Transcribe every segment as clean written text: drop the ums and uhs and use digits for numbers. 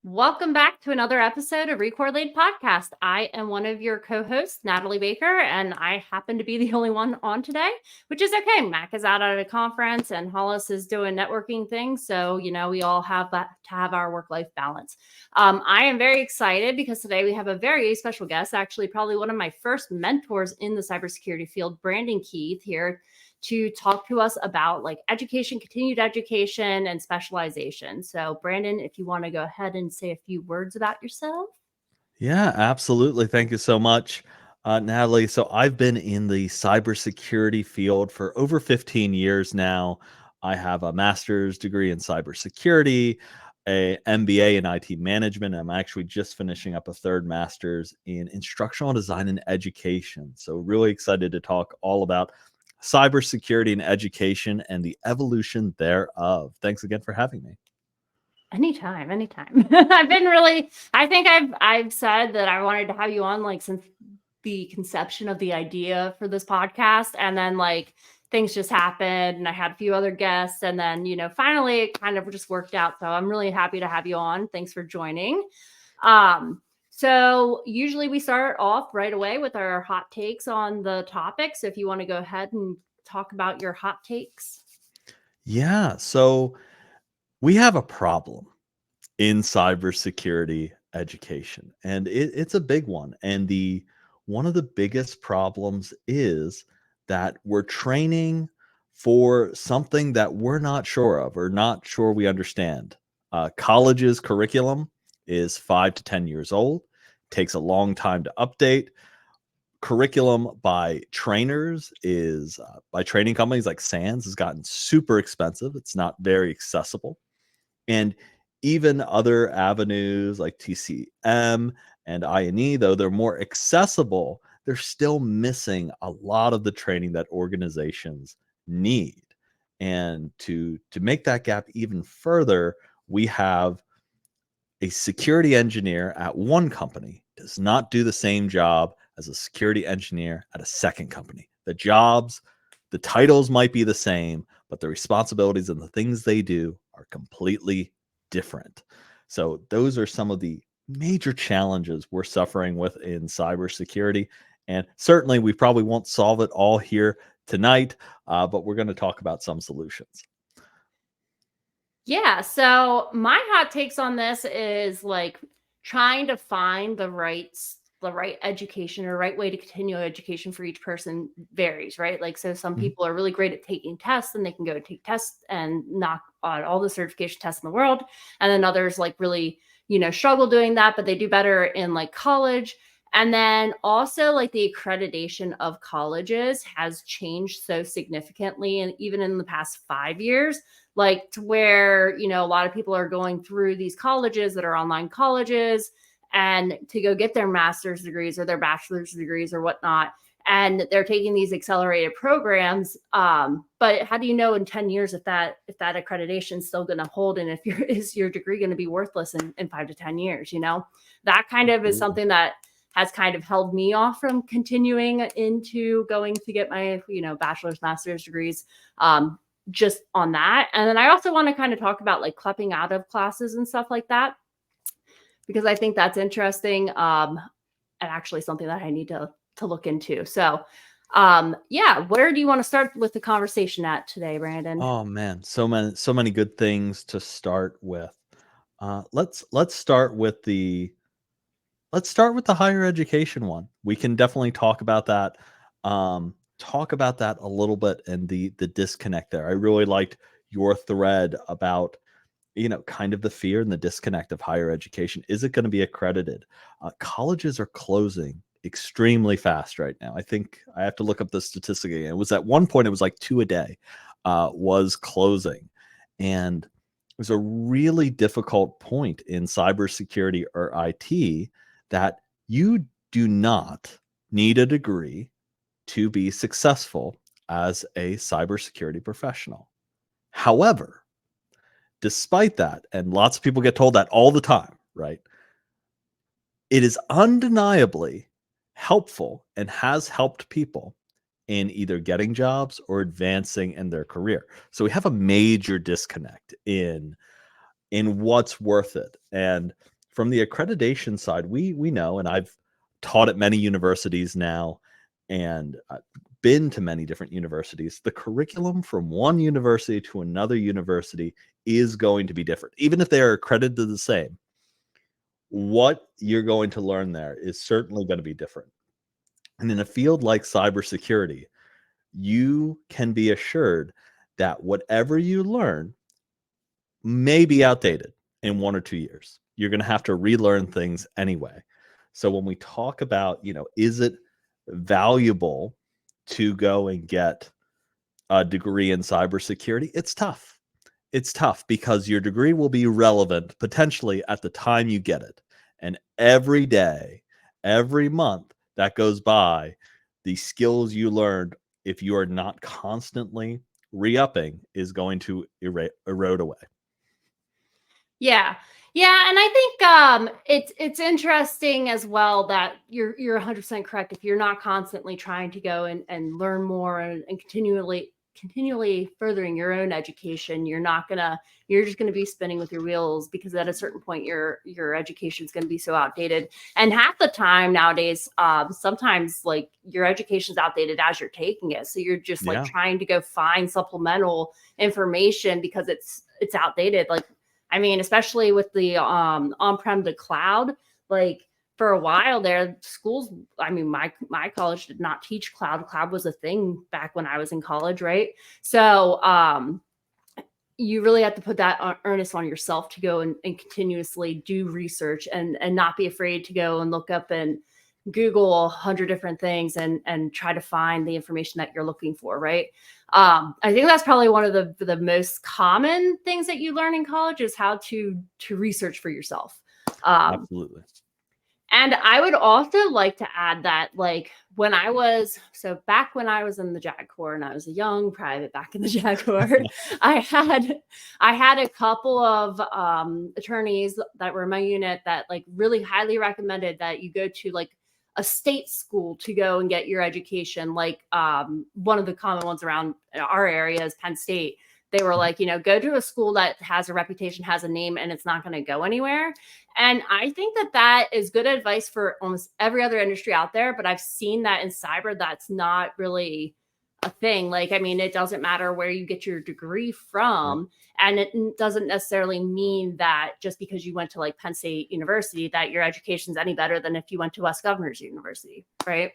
Welcome back to another episode of Re-Correlated Podcast. I am one of your co-hosts, Natalie Baker, and I happen to be the only one on today, which is okay. Mac is out at a conference and Hollis is doing networking things. So, we all have that to have our work-life balance. I am very excited because today we have a very special guest, actually probably one of my first mentors in the cybersecurity field, Brandon Keath, here to talk to us about education, continued education, and specialization. So, Brandon, if you want to go ahead and say a few words about yourself. Yeah, absolutely. Thank you so much, Natalie. So I've been in the cybersecurity field for over 15 years now. I have a master's degree in cybersecurity, a MBA in IT management. I'm actually just finishing up a third master's in instructional design and education. So really excited to talk all about cybersecurity and education and the evolution thereof. Thanks again for having me. Anytime. I think I've said that I wanted to have you on since the conception of the idea for this podcast. And then things just happened and I had a few other guests. And then, finally it kind of just worked out. So I'm really happy to have you on. Thanks for joining. So usually we start off right away with our hot takes on the topic. So if you want to go ahead and talk about your hot takes. Yeah. So we have a problem in cybersecurity education, and it's a big one. And the one of the biggest problems is that we're training for something that we're not sure of or not sure we understand. College's curriculum is 5 to 10 years old, takes a long time to update. Curriculum by trainers is by training companies like SANS has gotten super expensive. It's not very accessible. And even other avenues like TCM and I&E, though they're more accessible, they're still missing a lot of the training that organizations need. And to make that gap even further, we have a security engineer at one company does not do the same job as a security engineer at a second company. The titles might be the same, but the responsibilities and the things they do are completely different. So those are some of the major challenges we're suffering with in cybersecurity. And certainly we probably won't solve it all here tonight, but we're going to talk about some solutions. Yeah. So my hot takes on this is trying to find the right education or right way to continue education for each person varies, right? So some people are really great at taking tests and they can go take tests and knock on all the certification tests in the world. And then others really, struggle doing that, but they do better in college. And then also the accreditation of colleges has changed so significantly. And even in the past 5 years, to where, a lot of people are going through these colleges that are online colleges and to go get their master's degrees or their bachelor's degrees or whatnot. And they're taking these accelerated programs. But how do you know in 10 years if that accreditation is still going to hold and is your degree going to be worthless in 5 to 10 years? That kind of is something that has kind of held me off from continuing into going to get my, bachelor's, master's degrees. Just on that. And then I also want to kind of talk about clepping out of classes and stuff like that, because I think that's interesting. And actually something that I need to look into. So where do you want to start with the conversation at today, Brandon? Oh man, so many good things to start with. Let's start with the higher education one. We can definitely talk about that. A little bit and the disconnect there. I really liked your thread about kind of the fear and the disconnect of higher education. Is it going to be accredited? Colleges are closing extremely fast right now. I think I have to look up the statistic again. It was at one point, it was like 2 a day was closing. And it was a really difficult point in cybersecurity or IT that you do not need a degree to be successful as a cybersecurity professional. However, despite that, and lots of people get told that all the time, right? It is undeniably helpful and has helped people in either getting jobs or advancing in their career. So we have a major disconnect in what's worth it. And from the accreditation side, we know, and I've taught at many universities now, and been to many different universities. The curriculum from one university to another university is going to be different, even if they are accredited the same. What you're going to learn there is certainly going to be different. And in a field like cybersecurity, you can be assured that whatever you learn may be outdated in 1 or 2 years. You're going to have to relearn things anyway. So when we talk about, is it valuable to go and get a degree in cybersecurity? It's tough. It's tough because your degree will be relevant potentially at the time you get it. And every day, every month that goes by, the skills you learned, if you are not constantly re-upping, is going to erode away. Yeah. Yeah, and I think it's interesting as well that you're 100% correct. If you're not constantly trying to go and learn more and continually furthering your own education, you're just gonna be spinning with your wheels, because at a certain point your education is gonna be so outdated. And half the time nowadays, sometimes like your education's outdated as you're taking it. So you're just like trying to go find supplemental information because it's outdated. Like, I mean, especially with the on-prem to cloud, like for a while there, schools, I mean, my college did not teach cloud. Cloud was a thing back when I was in college, right? So you really have to put that earnest on yourself to go and continuously do research and not be afraid to go and look up and Google 100 different things and try to find the information that you're looking for, right? I think that's probably one of the most common things that you learn in college is how to research for yourself. Absolutely. And I would also like to add that, like, back when I was in the JAG Corps and I was a young private back in the JAG Corps, I had a couple of attorneys that were in my unit that like really highly recommended that you go to like a state school to go and get your education. Like one of the common ones around our area is Penn State. They were like, go to a school that has a reputation, has a name, and it's not going to go anywhere. And I think that is good advice for almost every other industry out there. But I've seen that in cyber, that's not really a thing. Like, I mean, it doesn't matter where you get your degree from. And it doesn't necessarily mean that just because you went to like Penn State University, that your education's any better than if you went to West Governors University, right?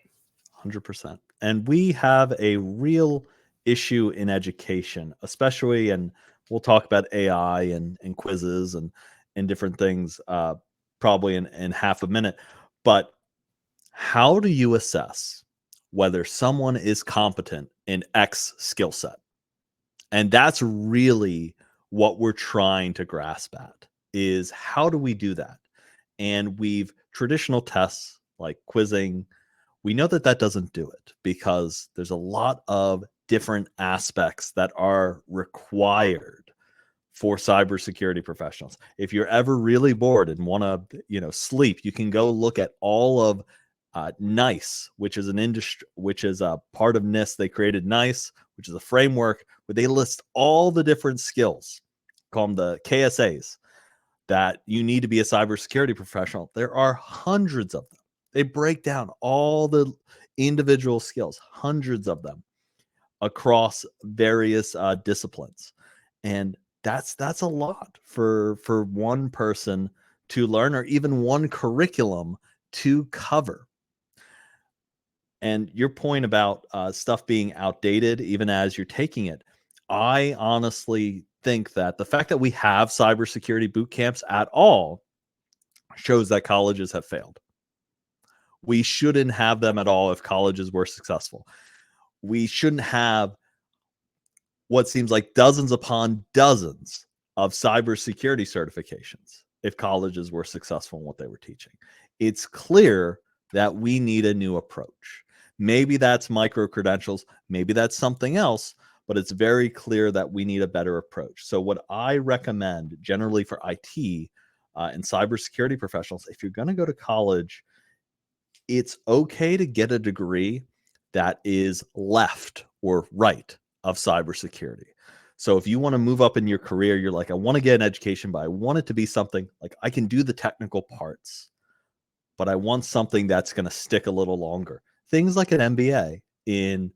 100%. And we have a real issue in education, especially, and we'll talk about AI and quizzes and different things probably in half a minute. But how do you assess whether someone is competent in X skill set? And that's really what we're trying to grasp at, is how do we do that? And we've traditional tests like quizzing, we know that doesn't do it because there's a lot of different aspects that are required for cybersecurity professionals. If you're ever really bored and want to, sleep, you can go look at all of NICE, which is an industry, which is a part of NIST. They created NICE, which is a framework where they list all the different skills, call them the KSAs, that you need to be a cybersecurity professional. There are hundreds of them. They break down all the individual skills, hundreds of them across various disciplines. And that's a lot for one person to learn, or even one curriculum to cover. And your point about stuff being outdated, even as you're taking it, I honestly think that the fact that we have cybersecurity boot camps at all shows that colleges have failed. We shouldn't have them at all if colleges were successful. We shouldn't have what seems like dozens upon dozens of cybersecurity certifications if colleges were successful in what they were teaching. It's clear that we need a new approach. Maybe that's micro credentials, maybe that's something else, but it's very clear that we need a better approach. So what I recommend generally for IT and cybersecurity professionals, if you're going to go to college, it's okay to get a degree that is left or right of cybersecurity. So if you want to move up in your career, you're like, I want to get an education, but I want it to be something like I can do the technical parts, but I want something that's going to stick a little longer. Things like an MBA in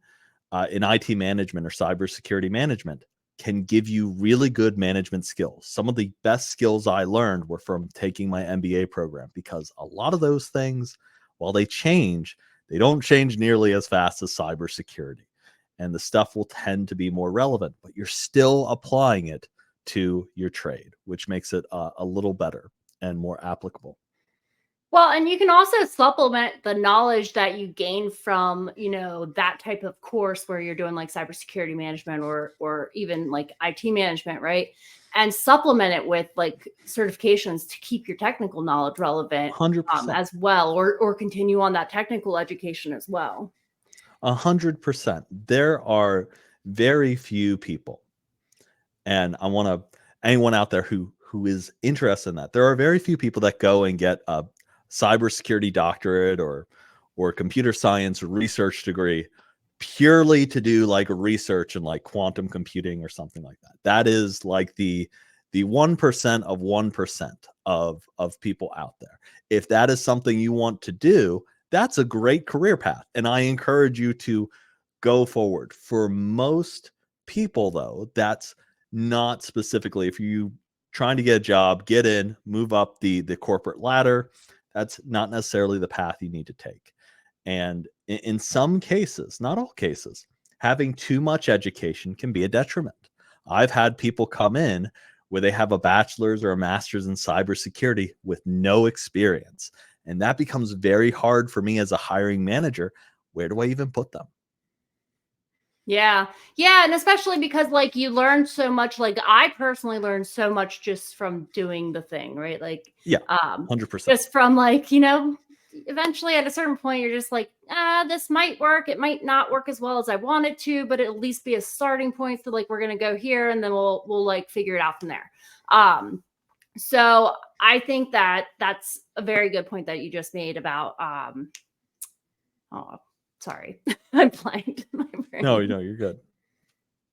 IT management or cybersecurity management can give you really good management skills. Some of the best skills I learned were from taking my MBA program, because a lot of those things, while they change, they don't change nearly as fast as cybersecurity. And the stuff will tend to be more relevant, but you're still applying it to your trade, which makes it a little better and more applicable. Well, and you can also supplement the knowledge that you gain from, that type of course where you're doing like cybersecurity management or even like IT management, right? And supplement it with like certifications to keep your technical knowledge relevant 100%. as well, or continue on that technical education as well. 100%. There are very few people, and I want to anyone out there who is interested in that. There are very few people that go and get a cybersecurity doctorate or computer science research degree purely to do like research in like quantum computing or something like that. That is like the 1% of 1% of people out there. If that is something you want to do, that's a great career path, and I encourage you to go forward. For most people, though, that's not specifically. If you trying to get a job, get in, move up the corporate ladder, that's not necessarily the path you need to take. And in some cases, not all cases, having too much education can be a detriment. I've had people come in where they have a bachelor's or a master's in cybersecurity with no experience. And that becomes very hard for me as a hiring manager. Where do I even put them? Yeah. Yeah. And especially because like you learn so much, like I personally learned so much just from doing the thing, right? Like, Yeah, 100%. just from like, eventually at a certain point, you're just like, this might work. It might not work as well as I want it to, but it'll at least be a starting point. So like, we're going to go here and then we'll like figure it out from there. So I think that that's a very good point that you just made about, oh, sorry, I blanked my brain. No, you're good.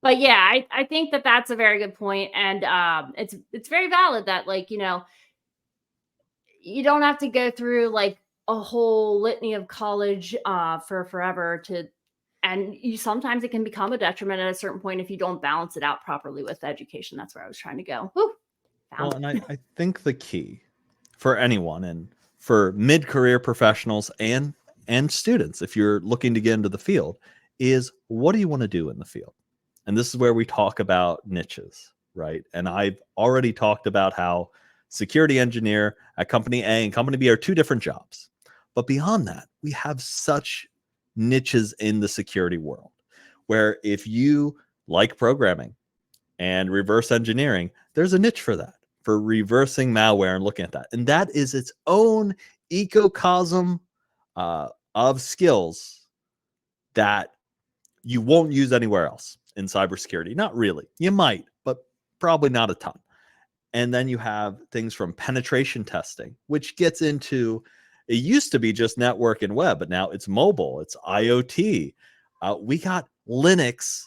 But yeah, I think that that's a very good point, and it's very valid that like you don't have to go through like a whole litany of college for forever to, and sometimes it can become a detriment at a certain point if you don't balance it out properly with education. That's where I was trying to go. Whew, Well, and I think the key for anyone, and for mid-career professionals and students, if you're looking to get into the field, is what do you want to do in the field? And this is where we talk about niches, right? And I've already talked about how security engineer at company A and company B are two different jobs. But beyond that, we have such niches in the security world where if you like programming and reverse engineering, there's a niche for that, for reversing malware and looking at that. And that is its own ecosystem of skills that you won't use anywhere else in cybersecurity. Not really. You might, but probably not a ton. And then you have things from penetration testing, which gets into, it used to be just network and web, but now it's mobile, it's IoT. We got Linux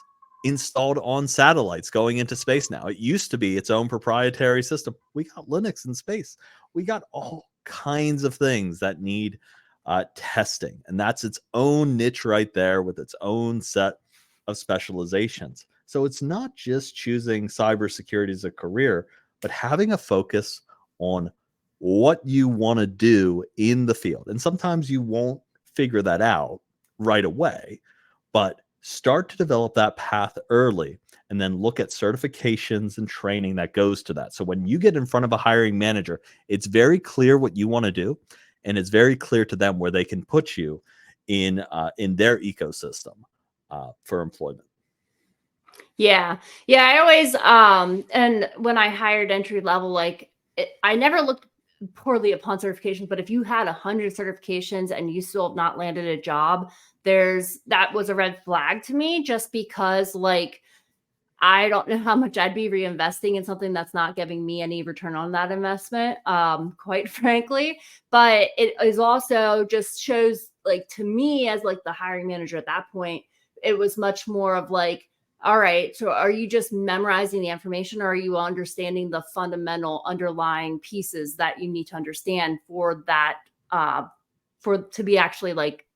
installed on satellites going into space now. It used to be its own proprietary system. We got Linux in space. We got all kinds of things that need testing. And that's its own niche right there with its own set of specializations. So it's not just choosing cybersecurity as a career, but having a focus on what you want to do in the field. And sometimes you won't figure that out right away, but start to develop that path early and then look at certifications and training that goes to that. So when you get in front of a hiring manager, it's very clear what you want to do, and it's very clear to them where they can put you in their ecosystem for employment. Yeah. Yeah. I always, and when I hired entry level, like I never looked poorly upon certifications, but if you had 100 certifications and you still have not landed a job, that was a red flag to me, just because like, I don't know how much I'd be reinvesting in something that's not giving me any return on that investment, quite frankly. But it is also just shows like to me as like the hiring manager at that point, it was much more of like, All right. So are you just memorizing the information, or are you understanding the fundamental underlying pieces that you need to understand for that, to be actually like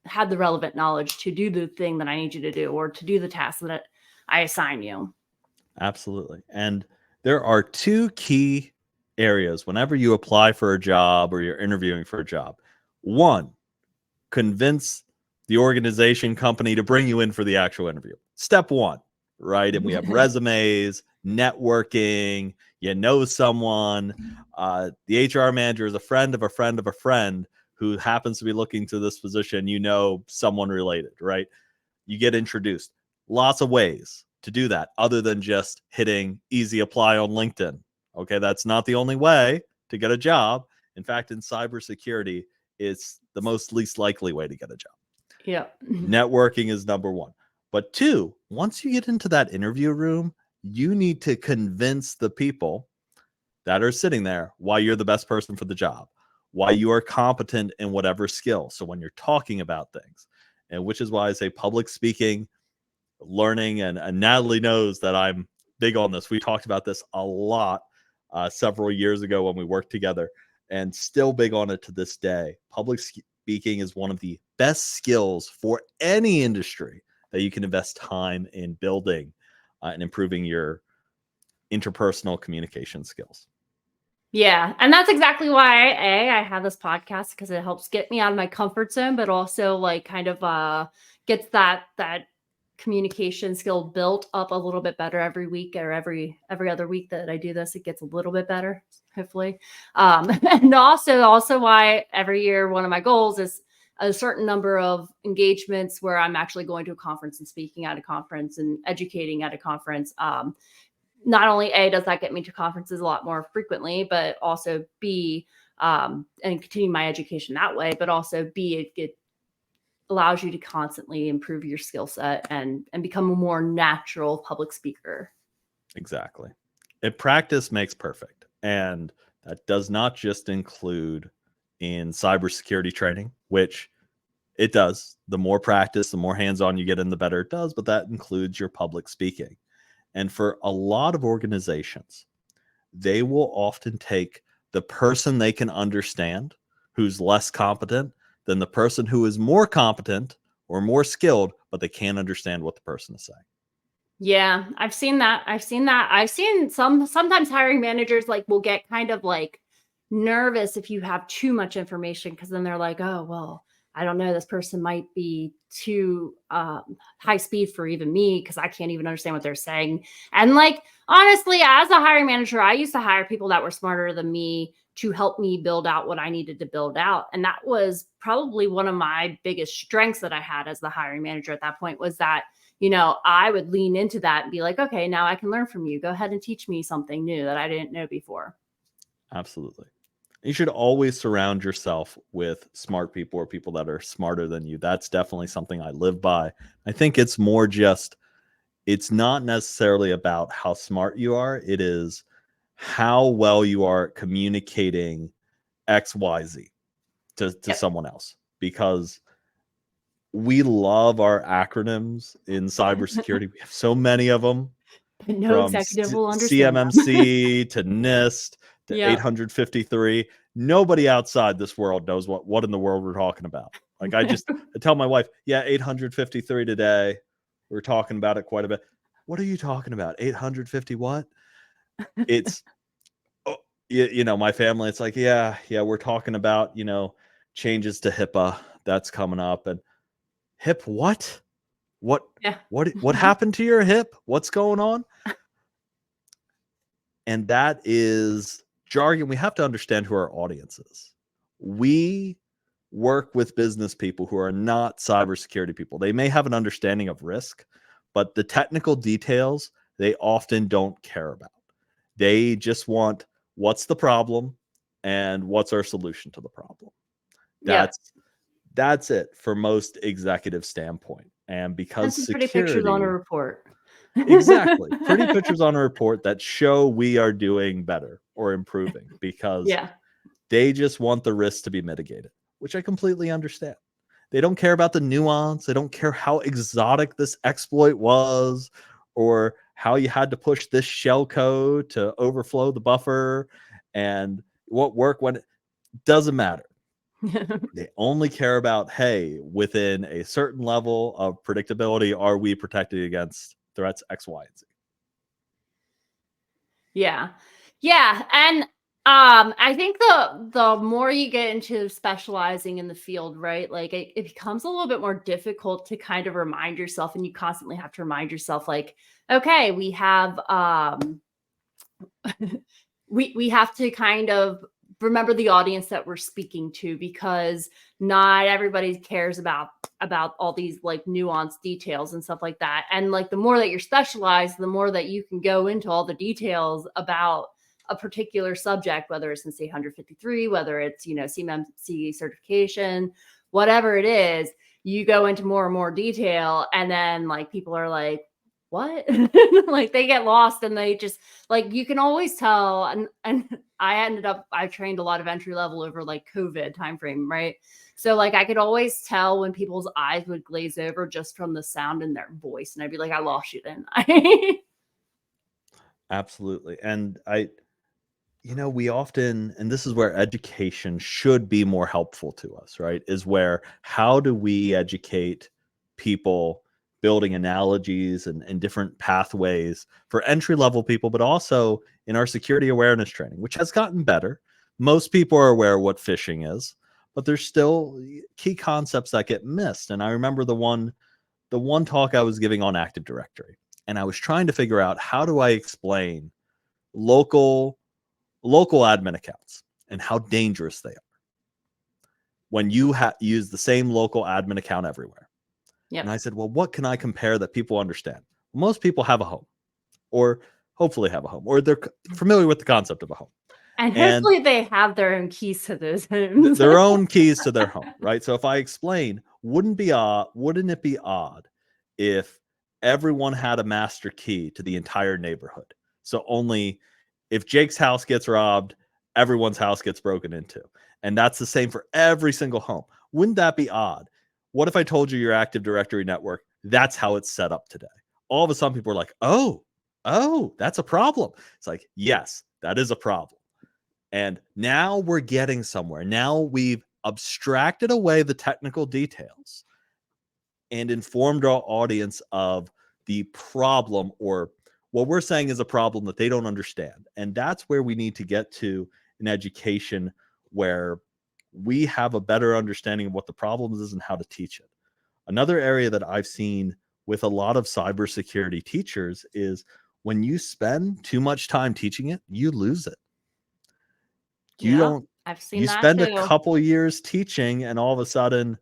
have the relevant knowledge to do the thing that I need you to do, or to do the task that I assign you? Absolutely. And there are two key areas whenever you apply for a job or you're interviewing for a job. One, convince the organization company to bring you in for the actual interview. Step one, right? And we have resumes, networking, you know someone. The HR manager is a friend of a friend of a friend who happens to be looking to this position. You know someone related, right? You get introduced. Lots of ways to do that other than just hitting easy apply on LinkedIn. Okay, that's not the only way to get a job. In fact, in cybersecurity, it's the most least likely way to get a job. Yeah. Networking is number one. But two, once you get into that interview room, you need to convince the people that are sitting there why you're the best person for the job, why you are competent in whatever skill. So when you're talking about things, and which is why I say public speaking, learning, and Natalie knows that I'm big on this. We talked about this a lot several years ago when we worked together, and still big on it to this day. Public speaking is one of the best skills for any industry that you can invest time in building and improving your interpersonal communication skills. Yeah. And that's exactly why I have this podcast, because it helps get me out of my comfort zone, but also like kind of gets that communication skill built up a little bit better every week, or every other week that I do this, it gets a little bit better, hopefully. And also why every year one of my goals is a certain number of engagements where I'm actually going to a conference and speaking at a conference and educating at a conference. Not only A, does that get me to conferences a lot more frequently, but also B, and continue my education that way, but also B, it allows you to constantly improve your skill set and become a more natural public speaker. Exactly. Practice makes perfect. And that does not just include in cybersecurity training, which it does. The more practice, the more hands-on you get in, the better it does. But that includes your public speaking. And for a lot of organizations, they will often take the person they can understand who's less competent than the person who is more competent or more skilled, but they can't understand what the person is saying. Yeah, I've seen that. I've seen sometimes hiring managers like will get kind of like nervous if you have too much information, because then they're like, oh, well, I don't know, this person might be too high speed for even me, because I can't even understand what they're saying. And like, honestly, as a hiring manager, I used to hire people that were smarter than me to help me build out what I needed to build out. And that was probably one of my biggest strengths that I had as the hiring manager at that point, was that, I would lean into that and be like, okay, now I can learn from you. Go ahead and teach me something new that I didn't know before. Absolutely. You should always surround yourself with smart people, or people that are smarter than you. That's definitely something I live by. I think it's more just, it's not necessarily about how smart you are. It is how well you are communicating XYZ to Yep. someone else, because we love our acronyms in cybersecurity. We have so many of them, But no from executive will understand them. CMMC to NIST to Yeah. 853. Nobody outside this world knows what in the world we're talking about. Like I tell my wife, yeah, 853 today. We're talking about it quite a bit. What are you talking about? 850 what? It's, my family, it's like, yeah, we're talking about, changes to HIPAA that's coming up. And hip what? Yeah. What happened to your hip? What's going on? And that is jargon. We have to understand who our audience is. We work with business people who are not cybersecurity people. They may have an understanding of risk, but the technical details, they often don't care about. They just want, what's the problem and what's our solution to the problem. Yeah. That's it for most executive standpoint. And because Some pretty pictures on a security, report. exactly, pretty pictures on a report that show we are doing better or improving, because Yeah. they just want the risk to be mitigated, which I completely understand. They don't care about the nuance. They don't care how exotic this exploit was, or how you had to push this shell code to overflow the buffer, and what work when. It doesn't matter. They only care about, hey, within a certain level of predictability, are we protected against threats X, Y, and Z? Yeah. Yeah. And I think the more you get into specializing in the field, right? Like it becomes a little bit more difficult to kind of remind yourself, and you constantly have to remind yourself, like, okay, we have we have to kind of remember the audience that we're speaking to, because not everybody cares about all these like nuanced details and stuff like that. And like the more that you're specialized, the more that you can go into all the details about a particular subject, whether it's in say 153, whether it's, you know, CMMC certification, whatever it is, you go into more and more detail, and then like people are like, what? Like they get lost, and they just, like, you can always tell. And I trained a lot of entry level over like COVID timeframe, right? So like I could always tell when people's eyes would glaze over just from the sound in their voice, and I'd be like, I lost you, didn't I? Absolutely. And we often, and this is where education should be more helpful to us, right? Is where, how do we educate people, building analogies and different pathways for entry level people, but also in our security awareness training, which has gotten better. Most people are aware of what phishing is, but there's still key concepts that get missed. And I remember the one talk I was giving on Active Directory, and I was trying to figure out, how do I explain local admin accounts and how dangerous they are when you use the same local admin account everywhere. Yep. And I said, well, what can I compare that people understand? Well, most people have a home, or hopefully have a home, or they're familiar with the concept of a home. And And hopefully they have their own keys to those homes. their own keys to their home, right? So if I explain, wouldn't it be odd if everyone had a master key to the entire neighborhood? So only if Jake's house gets robbed, everyone's house gets broken into. And that's the same for every single home. Wouldn't that be odd? What if I told you your Active Directory network, that's how it's set up today? All of a sudden people are like, oh, that's a problem. It's like, yes, that is a problem. And now we're getting somewhere. Now we've abstracted away the technical details and informed our audience of the problem, or what we're saying is a problem that they don't understand. And that's where we need to get to in education, where we have a better understanding of what the problem is and how to teach it. Another area that I've seen with a lot of cybersecurity teachers is, when you spend too much time teaching it, you lose it. You Yeah, don't I've seen you that spend a too. couple years teaching, and all of a sudden,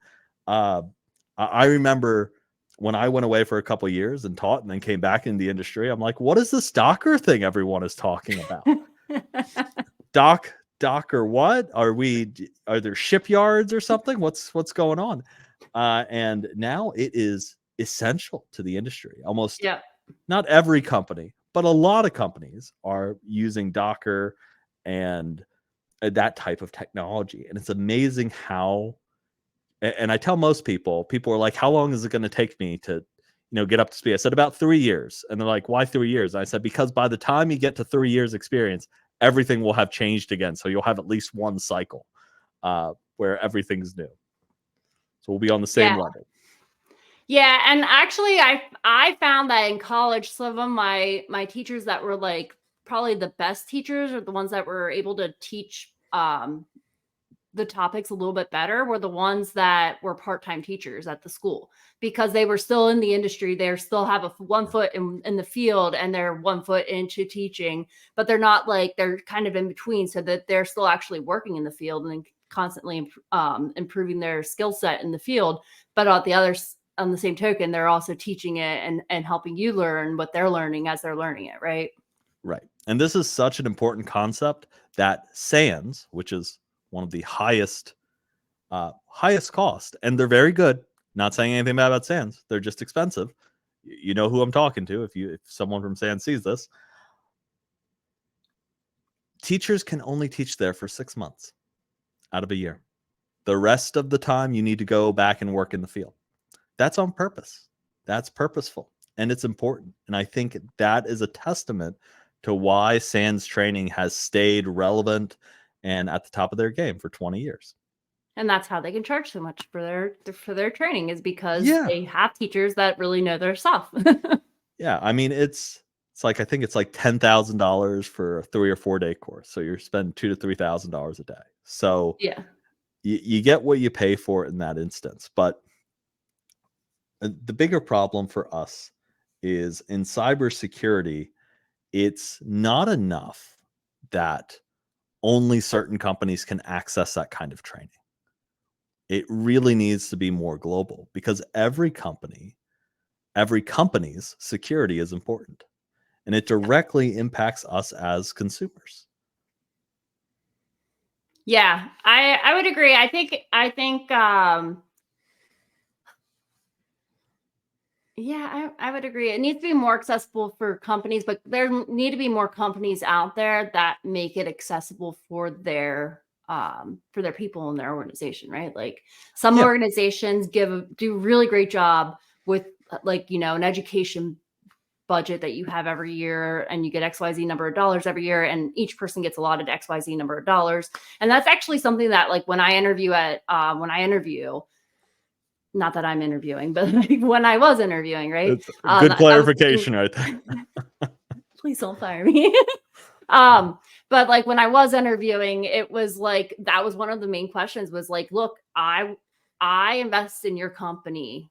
I remember when I went away for a couple years and taught and then came back in the industry, I'm like, what is this Docker thing everyone is talking about? Docker what? Are there shipyards or something? What's going on? And now it is essential to the industry. Almost Yeah. not every company, but a lot of companies are using Docker and that type of technology. And it's amazing how, and I tell most people are like, how long is it going to take me to, get up to speed? I said about 3 years. And they're like, why 3 years? And I said, because by the time you get to 3 years experience, everything will have changed again. So you'll have at least one cycle where everything's new. So we'll be on the same Yeah. level. Yeah, and actually I found that in college, some of my teachers that were like probably the best teachers, or the ones that were able to teach the topics a little bit better, were the ones that were part-time teachers at the school, because they were still in the industry. They still have one foot in the field, and they're 1 foot into teaching, but they're not like, they're kind of in between, so that they're still actually working in the field and constantly improving their skill set in the field. But on the same token, they're also teaching it and helping you learn what they're learning as they're learning it, right? Right. And this is such an important concept that SANS, which is one of the highest cost, and they're very good. Not saying anything bad about SANS. They're just expensive. You know who I'm talking to if someone from SANS sees this. Teachers can only teach there for 6 months out of a year. The rest of the time, you need to go back and work in the field. That's on purpose. That's purposeful. And it's important. And I think that is a testament to why SANS training has stayed relevant and at the top of their game for 20 years. And that's how they can charge so much for their training, is because Yeah. they have teachers that really know their stuff. Yeah. I mean, it's like, I think it's like $10,000 for a 3 or 4 day course. So you're spending $2,000 to $3,000 a day. So Yeah. you get what you pay for in that instance. But the bigger problem for us is in cybersecurity, it's not enough that only certain companies can access that kind of training. It really needs to be more global, because every company's security is important, and it directly impacts us as consumers. Yeah, I would agree. I think yeah, I would agree. It needs to be more accessible for companies, but there need to be more companies out there that make it accessible for their people in their organization, right? Like some Yeah. organizations do a really great job with like, an education budget that you have every year, and you get XYZ number of dollars every year, and each person gets allotted XYZ number of dollars. And that's actually something that, like, when I interview, not that I'm interviewing, but like when I was interviewing, right? It's good clarification right there. Please don't fire me. But like when I was interviewing, it was like, that was one of the main questions, was like, look, I invest in your company.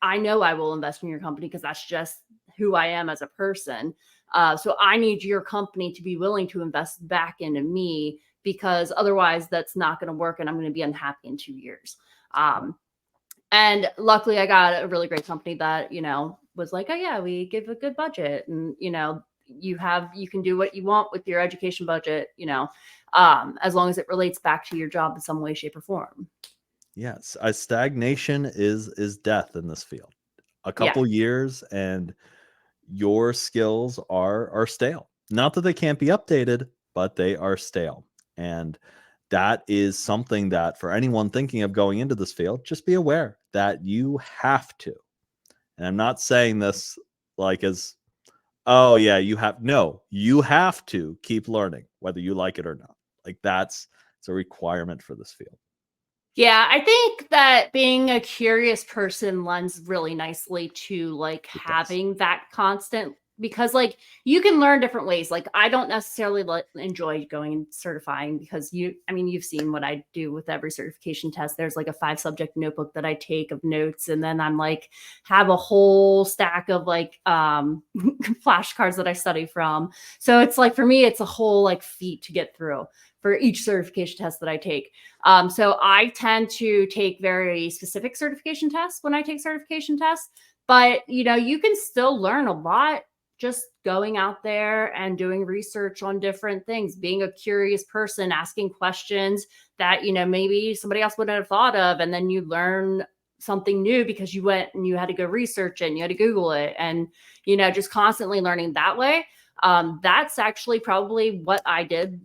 I know I will invest in your company because that's just who I am as a person. So I need your company to be willing to invest back into me, because otherwise that's not going to work, and I'm going to be unhappy in 2 years. And luckily I got a really great company that, was like, oh yeah, we give a good budget, and, you can do what you want with your education budget, as long as it relates back to your job in some way, shape, or form. Yes, a stagnation is death in this field. A couple years and your skills are stale. Not that they can't be updated, but they are stale. And that is something that, for anyone thinking of going into this field, just be aware that you have to. And I'm not saying this like as, oh yeah, you have to keep learning, whether you like it or not. Like it's a requirement for this field. Yeah, I think that being a curious person lends really nicely to like having that constant, because like you can learn different ways. Like I don't necessarily enjoy going and certifying, because you've seen what I do with every certification test. There's like a 5-subject notebook that I take of notes, and then I'm like have a whole stack of like flashcards that I study from. So it's like, for me, it's a whole like feat to get through for each certification test that I take. So I tend to take very specific certification tests when I take certification tests, but you can still learn a lot just going out there and doing research on different things, being a curious person, asking questions that, maybe somebody else wouldn't have thought of. And then you learn something new because you went and you had to go research it and you had to Google it, and, just constantly learning that way. That's actually probably what I did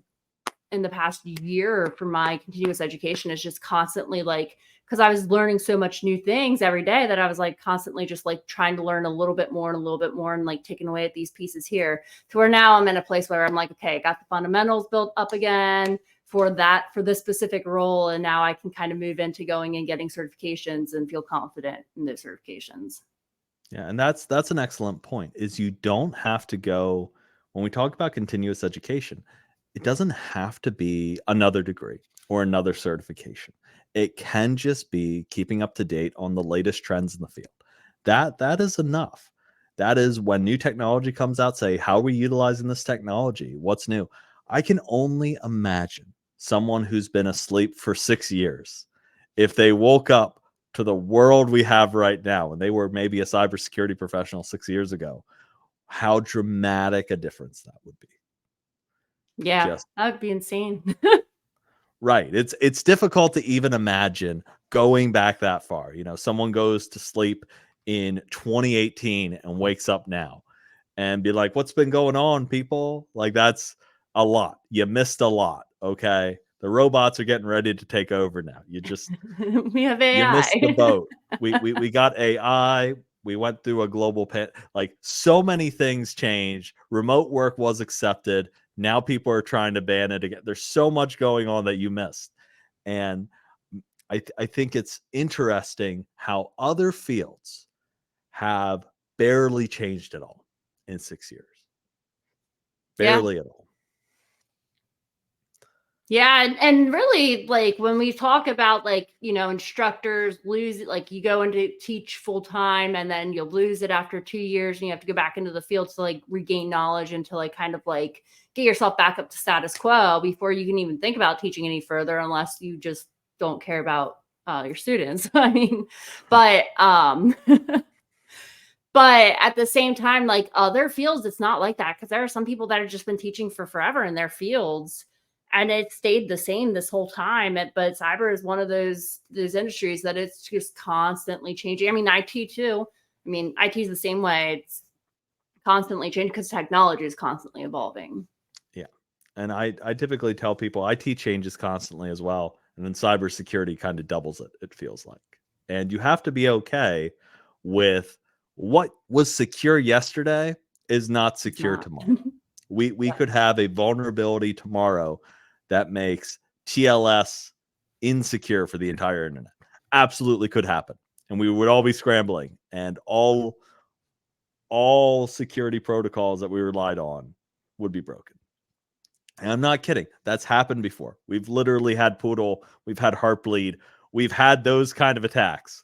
in the past year for my continuous education, is just constantly like, because I was learning so much new things every day that I was like constantly just like trying to learn a little bit more and a little bit more, and like taking away at these pieces here, to where now I'm in a place where I'm like, okay, I got the fundamentals built up again for this specific role. And now I can kind of move into going and getting certifications and feel confident in those certifications. Yeah. And that's an excellent point, is you don't have to go, when we talk about continuous education, it doesn't have to be another degree or another certification. It can just be keeping up to date on the latest trends in the field. That is enough. That is, when new technology comes out, say, how are we utilizing this technology? What's new? I can only imagine someone who's been asleep for 6 years, if they woke up to the world we have right now, and they were maybe a cybersecurity professional 6 years ago, how dramatic a difference that would be. Yeah, that would be insane. Right. It's difficult to even imagine going back that far. Someone goes to sleep in 2018 and wakes up now and be like, what's been going on, people? Like, that's a lot. You missed a lot. Okay. The robots are getting ready to take over now. We have You AI. missed the boat. We got AI. We went through a global like so many things changed. Remote work was accepted. Now people are trying to ban it again. There's so much going on that you missed. And I think it's interesting how other fields have barely changed at all in 6 years. Yeah. Barely at all. Yeah, and really, like when we talk about like, instructors lose, like you go into teach full time and then you'll lose it after 2 years and you have to go back into the field to like regain knowledge and to like kind of like get yourself back up to status quo before you can even think about teaching any further unless you just don't care about your students. I mean, but but at the same time, like other fields, it's not like that because there are some people that have just been teaching for forever in their fields and it stayed the same this whole time. But cyber is one of those industries that it's just constantly changing. I mean, IT too. I mean, IT is the same way. It's constantly changing because technology is constantly evolving. Yeah. And I typically tell people IT changes constantly as well. And then cybersecurity kind of doubles it, it feels like. And you have to be okay with what was secure yesterday is not secure Not. tomorrow. We Yeah. could have a vulnerability tomorrow that makes TLS insecure for the entire internet. Absolutely could happen. And we would all be scrambling and all security protocols that we relied on would be broken. And I'm not kidding. That's happened before. We've literally had Poodle, we've had Heartbleed, we've had those kind of attacks.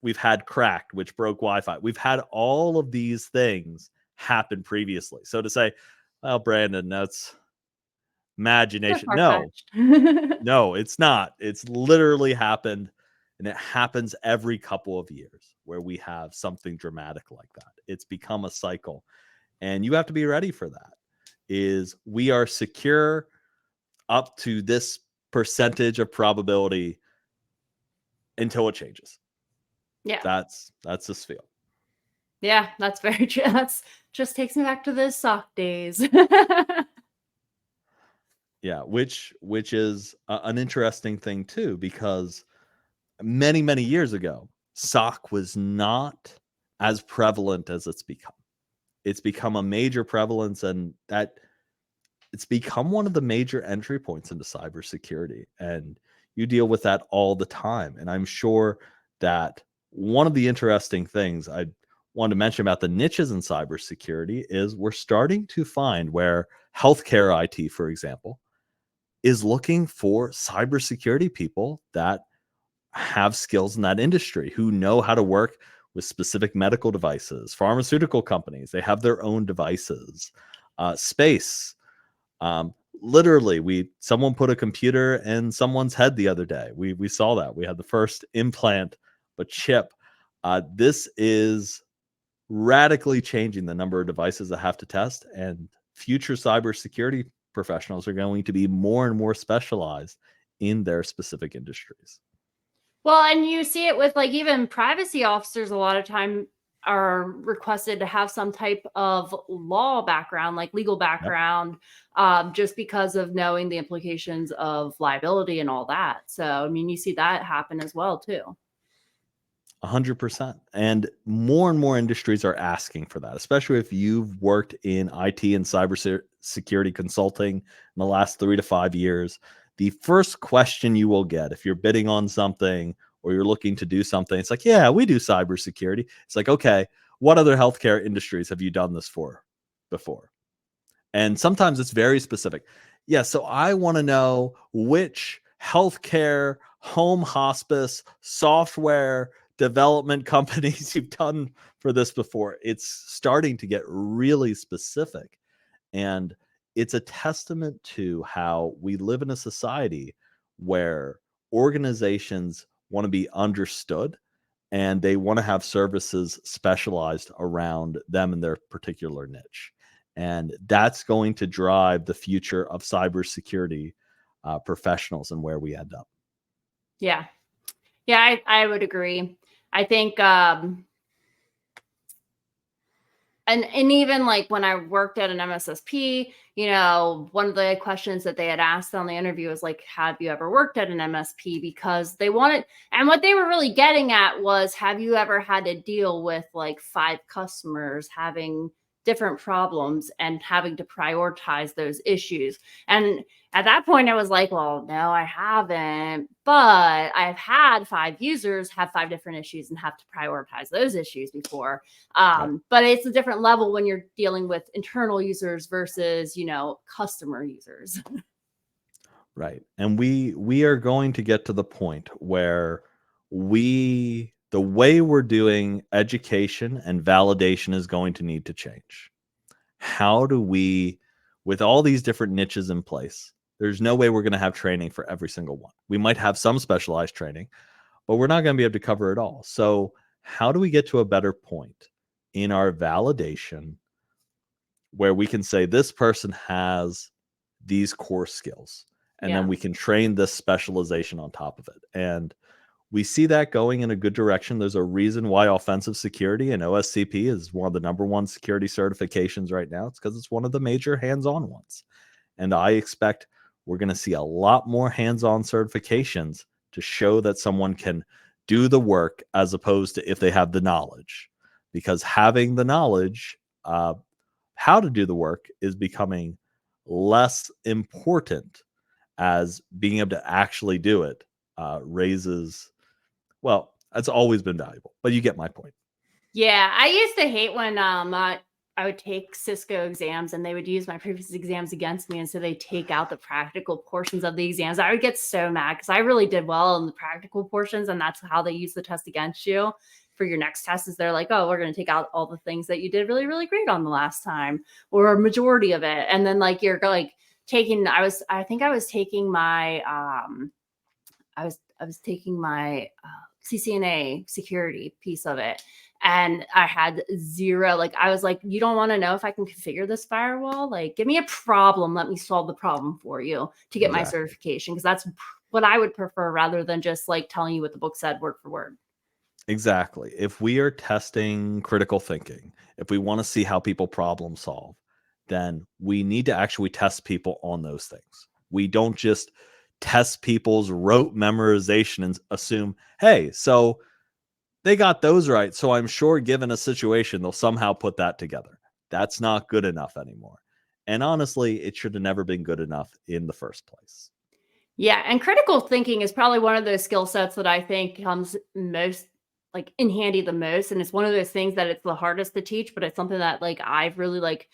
We've had Cracked, which broke Wi-Fi. We've had all of these things happen previously. So to say, well, Brandon, that's imagination. No, it's not. It's literally happened, and it happens every couple of years where we have something dramatic like that. It's become a cycle, and you have to be ready for that. Is we are secure up to this percentage of probability until it changes. Yeah. That's this field. Yeah, that's very true. That's just takes me back to the SOC days. Yeah, which is an interesting thing too, because many years ago, SOC was not as prevalent as it's become. It's become a major prevalence, and that it's become one of the major entry points into cybersecurity. And you deal with that all the time. And I'm sure that one of the interesting things I want to mention about the niches in cybersecurity is we're starting to find where healthcare IT, for example, is looking for cybersecurity people that have skills in that industry, who know how to work with specific medical devices. Pharmaceutical companies, they have their own devices. Space, literally, someone put a computer in someone's head the other day. We saw that. We had the first implant, but chip. This is radically changing the number of devices that have to test, and future cybersecurity professionals are going to be more and more specialized in their specific industries. Well, and you see it with like even privacy officers a lot of time are requested to have some type of law background, like legal background, just because of knowing the implications of liability and all that. So, I mean, you see that happen as well, too. 100%. And more industries are asking for that, especially if you've worked in IT and cybersecurity consulting in the last 3 to 5 years. The first question you will get if you're bidding on something or you're looking to do something, it's like, yeah, we do cybersecurity. It's like, okay, what other healthcare industries have you done this for before? And sometimes it's very specific. Yeah, so I want to know which healthcare, home hospice, software development companies you've done for this before. It's starting to get really specific. And it's a testament to how we live in a society where organizations want to be understood and they want to have services specialized around them and their particular niche. And that's going to drive the future of cybersecurity professionals and where we end up. Yeah. I would agree. I think and even like when I worked at an MSSP, one of the questions that they had asked on the interview was like, have you ever worked at an MSP? Because they wanted, and what they were really getting at was, have you ever had to deal with like 5 customers having different problems and having to prioritize those issues? And at that point, I was like, well, no, I haven't. But I've had 5 users have 5 different issues and have to prioritize those issues before. Right. But it's a different level when you're dealing with internal users versus, customer users. Right. And we are going to get to the point where the way we're doing education and validation is going to need to change. How do we, with all these different niches in place, there's no way we're going to have training for every single one. We might have some specialized training, but we're not going to be able to cover it all. So how do we get to a better point in our validation where we can say this person has these core skills, and then we can train this specialization on top of it? And we see that going in a good direction. There's a reason why offensive security and OSCP is one of the #1 security certifications right now. It's because it's one of the major hands-on ones. And I expect we're going to see a lot more hands-on certifications to show that someone can do the work as opposed to if they have the knowledge. Because having the knowledge, how to do the work is becoming less important, as being able to actually do it raises, well, that's always been valuable, but you get my point. Yeah, I used to hate when I would take Cisco exams and they would use my previous exams against me, and so they take out the practical portions of the exams. I would get so mad because I really did well in the practical portions, and that's how they use the test against you for your next test. Is they're like, oh, we're going to take out all the things that you did really, really great on the last time, or a majority of it, and then like you're like taking. I think I was taking my I was taking my CCNA security piece of it, and I had 0. Like, I was like, you don't want to know if I can configure this firewall? Like, give me a problem. Let me solve the problem for you to get my certification. Because that's what I would prefer, rather than just like telling you what the book said word for word. Exactly. If we are testing critical thinking, if we want to see how people problem solve, then we need to actually test people on those things. We don't just test people's rote memorization and assume, hey, so they got those right, so I'm sure given a situation, they'll somehow put that together. That's not good enough anymore. And honestly, it should have never been good enough in the first place. Yeah, and critical thinking is probably one of those skill sets that I think comes most like in handy the most, and it's one of those things that it's the hardest to teach, but it's something that like I've really like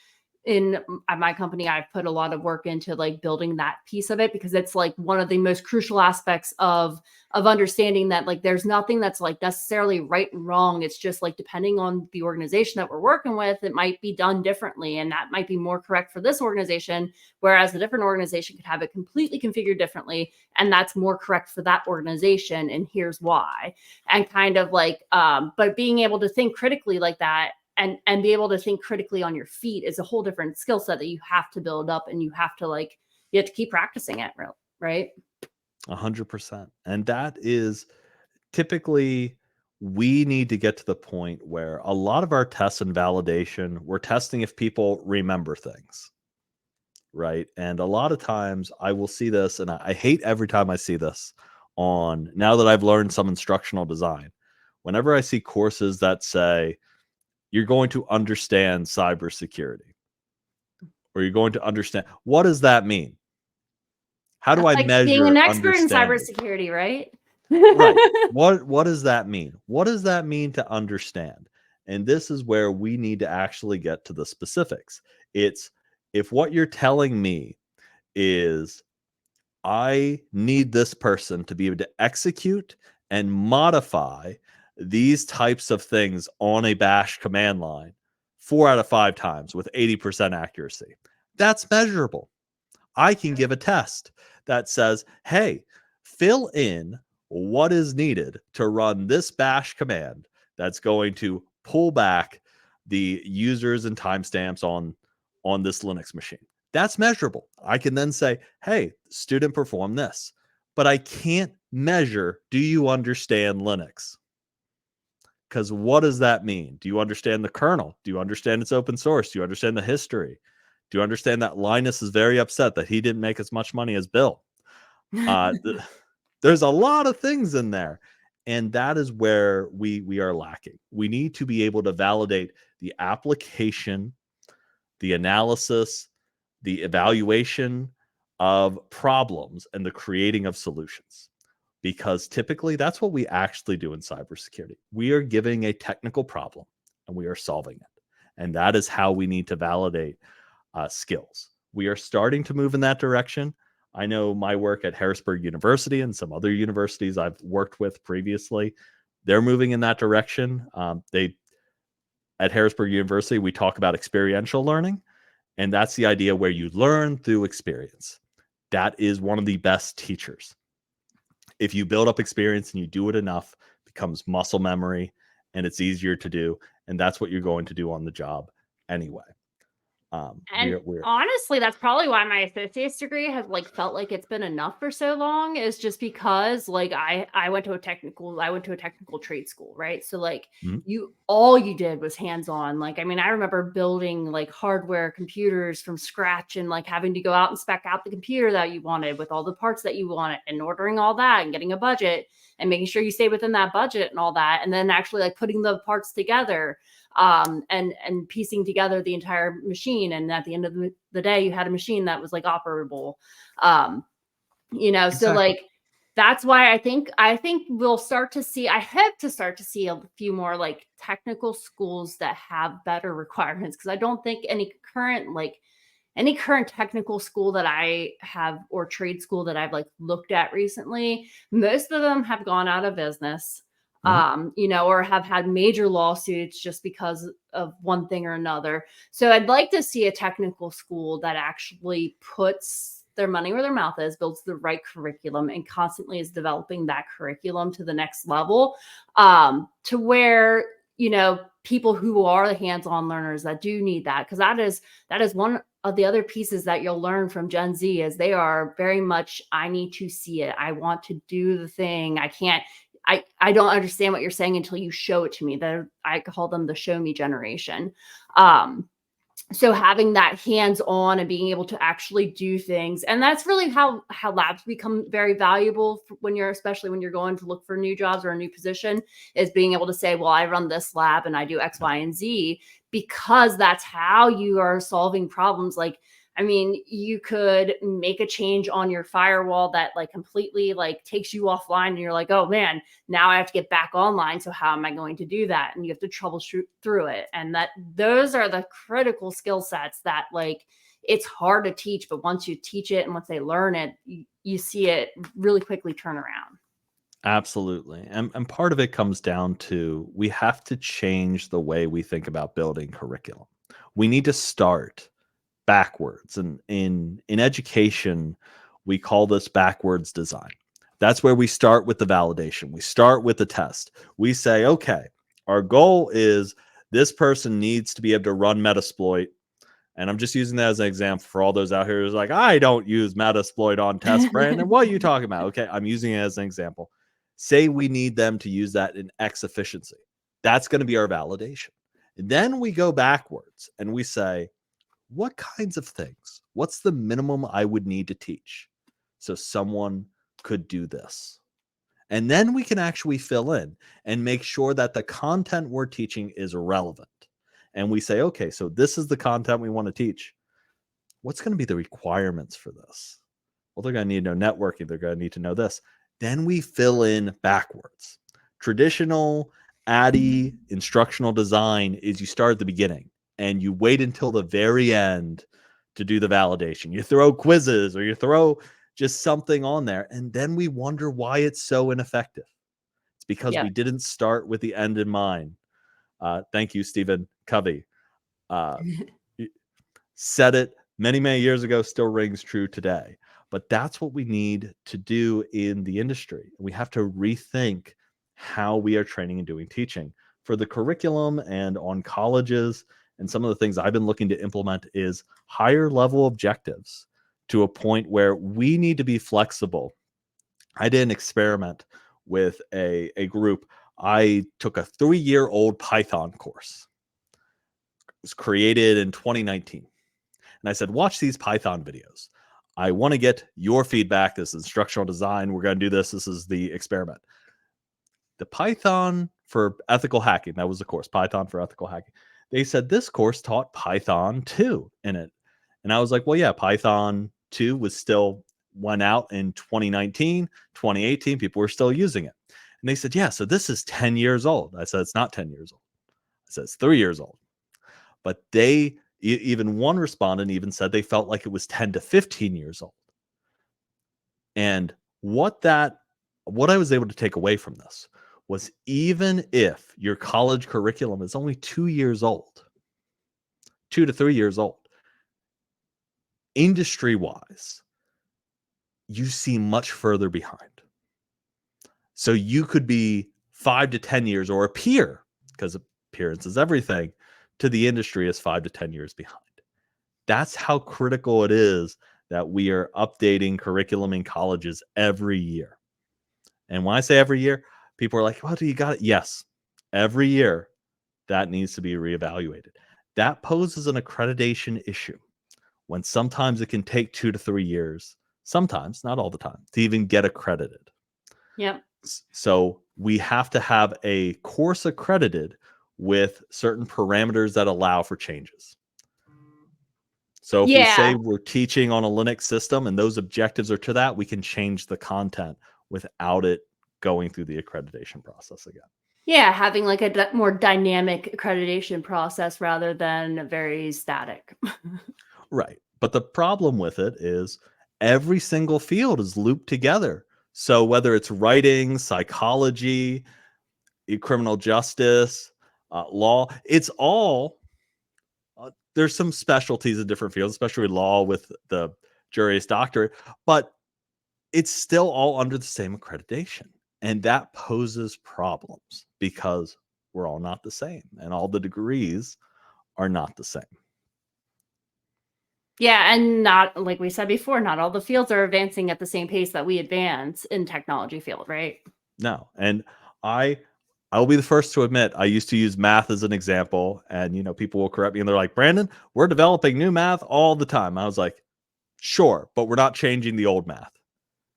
at my company, I've put a lot of work into like building that piece of it, because it's like one of the most crucial aspects of understanding that like there's nothing that's like necessarily right and wrong. It's just like, depending on the organization that we're working with, it might be done differently, and that might be more correct for this organization, whereas a different organization could have it completely configured differently, and that's more correct for that organization, and here's why. And kind of like but being able to think critically like that, and be able to think critically on your feet, is a whole different skill set that you have to build up, and you have to keep practicing it, right? 100%. And that is typically, we need to get to the point where a lot of our tests and validation, we're testing if people remember things, right? And a lot of times I will see this, and I hate every time I see this on, now that I've learned some instructional design, whenever I see courses that say, you're going to understand cybersecurity, or you're going to understand, what does that mean? How do That's I like being an measure expert in understanding? cybersecurity, right? Right. What does that mean? What does that mean to understand? And this is where we need to actually get to the specifics. It's, if what you're telling me is, I need this person to be able to execute and modify these types of things on a bash command line 4 out of 5 times with 80% accuracy. That's measurable. I can give a test that says, hey, fill in what is needed to run this bash command that's going to pull back the users and timestamps on this Linux machine. That's measurable. I can then say, hey, student, perform this. But I can't measure, do you understand Linux? Because what does that mean? Do you understand the kernel? Do you understand it's open source? Do you understand the history? Do you understand that Linus is very upset that he didn't make as much money as Bill? There's a lot of things in there. And that is where we are lacking. We need to be able to validate the application, the analysis, the evaluation of problems, and the creating of solutions. Because typically that's what we actually do in cybersecurity. We are giving a technical problem and we are solving it. And that is how we need to validate skills. We are starting to move in that direction. I know my work at Harrisburg University and some other universities I've worked with previously, they're moving in that direction. At Harrisburg University, we talk about experiential learning, and that's the idea where you learn through experience. That is one of the best teachers. If you build up experience and you do it enough, it becomes muscle memory and it's easier to do. And that's what you're going to do on the job anyway. And honestly, that's probably why my associate's degree has like felt like it's been enough for so long, is just because like I went to a technical trade school, right? So like all you did was hands-on. Like, I mean, I remember building like hardware computers from scratch and like having to go out and spec out the computer that you wanted with all the parts that you wanted and ordering all that and getting a budget and making sure you stay within that budget and all that. And then actually like putting the parts together and piecing together the entire machine. And at the end of the day, you had a machine that was like operable. So like, that's why I think we'll start to see, I hope to start to see a few more like technical schools that have better requirements. Cause I don't think any current technical school that I have or trade school that I've like looked at recently, most of them have gone out of business. Or have had major lawsuits just because of one thing or another. So I'd like to see a technical school that actually puts their money where their mouth is, builds the right curriculum, and constantly is developing that curriculum to the next level, to where, people who are the hands-on learners that do need that. Because that is one of the other pieces that you'll learn from Gen Z, is they are very much, I need to see it. I want to do the thing. I don't understand what you're saying until you show it to me. I call them the show me generation. So having that hands-on and being able to actually do things. And that's really how labs become very valuable especially when you're going to look for new jobs or a new position, is being able to say, well, I run this lab and I do X, Y, and Z, because that's how you are solving problems. Like, I mean, you could make a change on your firewall that like completely like takes you offline and you're like, oh man, now I have to get back online. So how am I going to do that? And you have to troubleshoot through it. And those are the critical skill sets that like, it's hard to teach, but once you teach it and once they learn it, you see it really quickly turn around. Absolutely. And part of it comes down to, we have to change the way we think about building curriculum. We need to start backwards. And in education, we call this backwards design. That's where we start with the validation. We start with the test. We say, okay, our goal is this person needs to be able to run Metasploit. And I'm just using that as an example for all those out here who's like, I don't use Metasploit on test, Brandon. What are you talking about? Okay, I'm using it as an example. Say we need them to use that in X efficiency. That's going to be our validation. And then we go backwards and we say, what kinds of things? What's the minimum I would need to teach so someone could do this? And then we can actually fill in and make sure that the content we're teaching is relevant. And we say, okay, so this is the content we want to teach. What's going to be the requirements for this? Well, they're going to need to know networking. They're going to need to know this. Then we fill in backwards. Traditional ADDIE instructional design is you start at the beginning and you wait until the very end to do the validation. You throw quizzes or you throw just something on there, and then we wonder why it's so ineffective. It's because we didn't start with the end in mind. Thank you, Stephen Covey. Said it many, many years ago, still rings true today. But that's what we need to do in the industry. We have to rethink how we are training and doing teaching. For the curriculum and on colleges, and some of the things I've been looking to implement is higher level objectives, to a point where we need to be flexible. I did an experiment with a group I took a 3-year-old Python course. It was created in 2019. And I said, watch these Python videos. I want to get your feedback. This is instructional design. We're going to do this. This is the experiment. The Python for ethical hacking, that was the course, Python for ethical hacking. They said this course taught Python 2 in it. And I was like, well, yeah, Python 2 was still went out in 2019, 2018. People were still using it. And they said, yeah, so this is 10 years old. I said, it's not 10 years old. I said, it's 3 years old. But they, even one respondent even said they felt like it was 10 to 15 years old. And what I was able to take away from this was, even if your college curriculum is only 2 years old, 2 to 3 years old, industry-wise, you see much further behind. So you could be 5 to 10 years, or appear, because appearance is everything, to the industry as 5 to 10 years behind. That's how critical it is that we are updating curriculum in colleges every year. And when I say every year, people are like, well, do you got it? Yes, every year that needs to be reevaluated. That poses an accreditation issue, when sometimes it can take 2 to 3 years, sometimes, not all the time, to even get accredited. Yep. So we have to have a course accredited with certain parameters that allow for changes. So if we say we're teaching on a Linux system and those objectives are to that, we can change the content without it going through the accreditation process again. Yeah, having like a more dynamic accreditation process rather than very static. Right. But the problem with it is every single field is looped together. So whether it's writing, psychology, criminal justice, law, it's all, there's some specialties in different fields, especially law with the Juris Doctorate, but it's still all under the same accreditation. And that poses problems because we're all not the same, and all the degrees are not the same. Yeah, and not, like we said before, not all the fields are advancing at the same pace that we advance in technology field, right? No. And I'll be the first to admit, I used to use math as an example, and people will correct me and they're like, Brandon, we're developing new math all the time. I was like, sure, but we're not changing the old math.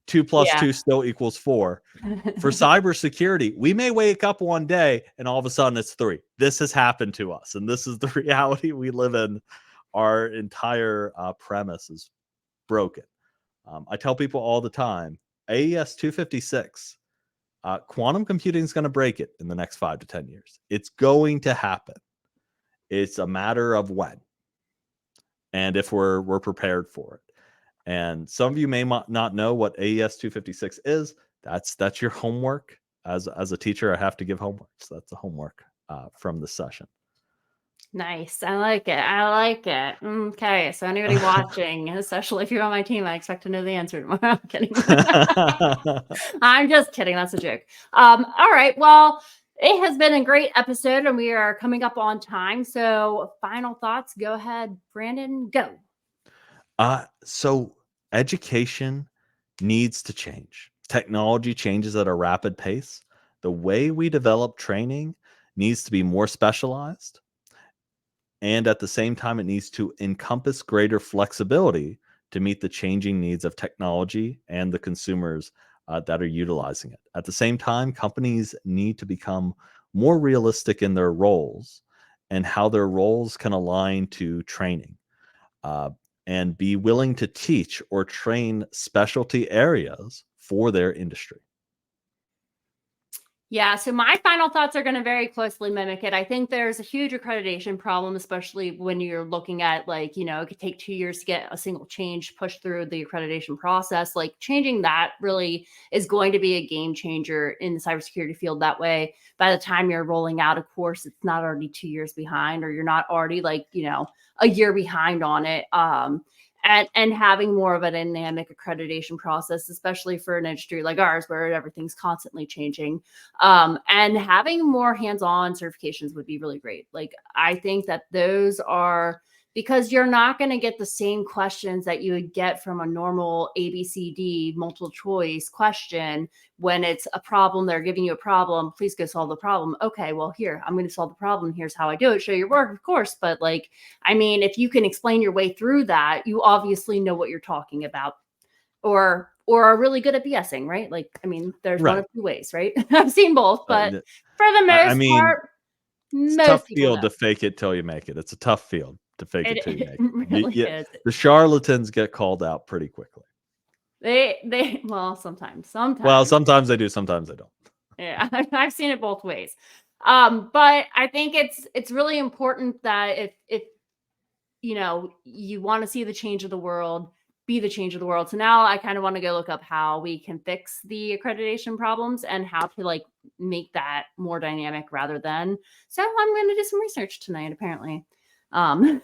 2 plus 2 still equals 4. For cybersecurity, we may wake up one day and all of a sudden it's 3. This has happened to us, and this is the reality we live in. Our entire premise is broken. I tell people all the time, AES 256, quantum computing is going to break it in the next 5 to 10 years. It's going to happen. It's a matter of when, and if we're prepared for it. And some of you may not know what AES 256 is. That's your homework. As a teacher, I have to give homework. So that's the homework from the session. Nice. I like it. Okay. So anybody watching, especially if you're on my team, I expect to know the answer. I'm kidding. I'm just kidding. That's a joke. All right. Well, it has been a great episode and we are coming up on time. So final thoughts. Go ahead, Brandon, go. So education needs to change. Technology changes at a rapid pace. The way we develop training needs to be more specialized. And at the same time, it needs to encompass greater flexibility to meet the changing needs of technology and the consumers that are utilizing it. At the same time, companies need to become more realistic in their roles and how their roles can align to training, and be willing to teach or train specialty areas for their industry. Yeah, so my final thoughts are going to very closely mimic it. I think there's a huge accreditation problem, especially when you're looking at it could take 2 years to get a single change pushed through the accreditation process. Like changing that really is going to be a game changer in the cybersecurity field. That way, by the time you're rolling out a course, it's not already 2 years behind, or you're not already a year behind on it. And having more of a dynamic accreditation process, especially for an industry like ours, where everything's constantly changing. And having more hands-on certifications would be really great. Like, I think that those are because you're not going to get the same questions that you would get from a normal ABCD multiple choice question. When it's a problem, they're giving you a problem. Please go solve the problem. Okay, well, here, I'm going to solve the problem. Here's how I do it. Show your work, of course. But like, I mean, if you can explain your way through that, you obviously know what you're talking about, or are really good at BSing, right? Like, I mean, there's one Right. of two ways, right? I've seen both, but Yeah. for the I most mean, part, it's a tough most people field know. to fake it till you make it. It's a tough field to fake it till you It make it. really is. The charlatans get called out pretty quickly. They well, sometimes. Well, sometimes they do, sometimes they don't. Yeah, I've seen it both ways. But I think it's really important that if you know you want to see the change of the world, be the change of the world. So now I kind of want to go look up how we can fix the accreditation problems and how to like make that more dynamic rather than. So I'm going to do some research tonight, apparently. There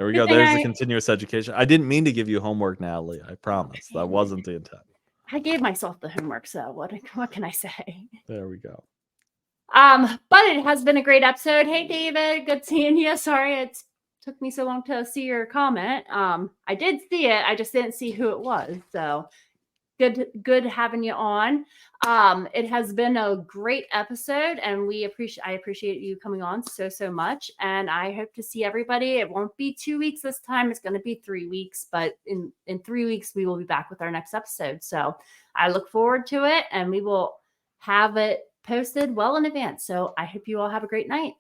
we Good go. thing There's the continuous education. I didn't mean to give you homework, Natalie. I promise. That wasn't the intent. I gave myself the homework, so what can I say? There we go. But it has been a great episode. Hey, David, good seeing you. Sorry it took me so long to see your comment. I did see it. I just didn't see who it was. So good having you on. It has been a great episode, and I appreciate you coming on so much. And I hope to see everybody. It won't be 2 weeks this time. It's going to be 3 weeks, but in 3 weeks we will be back with our next episode. So I look forward to it, and we will have it posted well in advance. So I hope you all have a great night.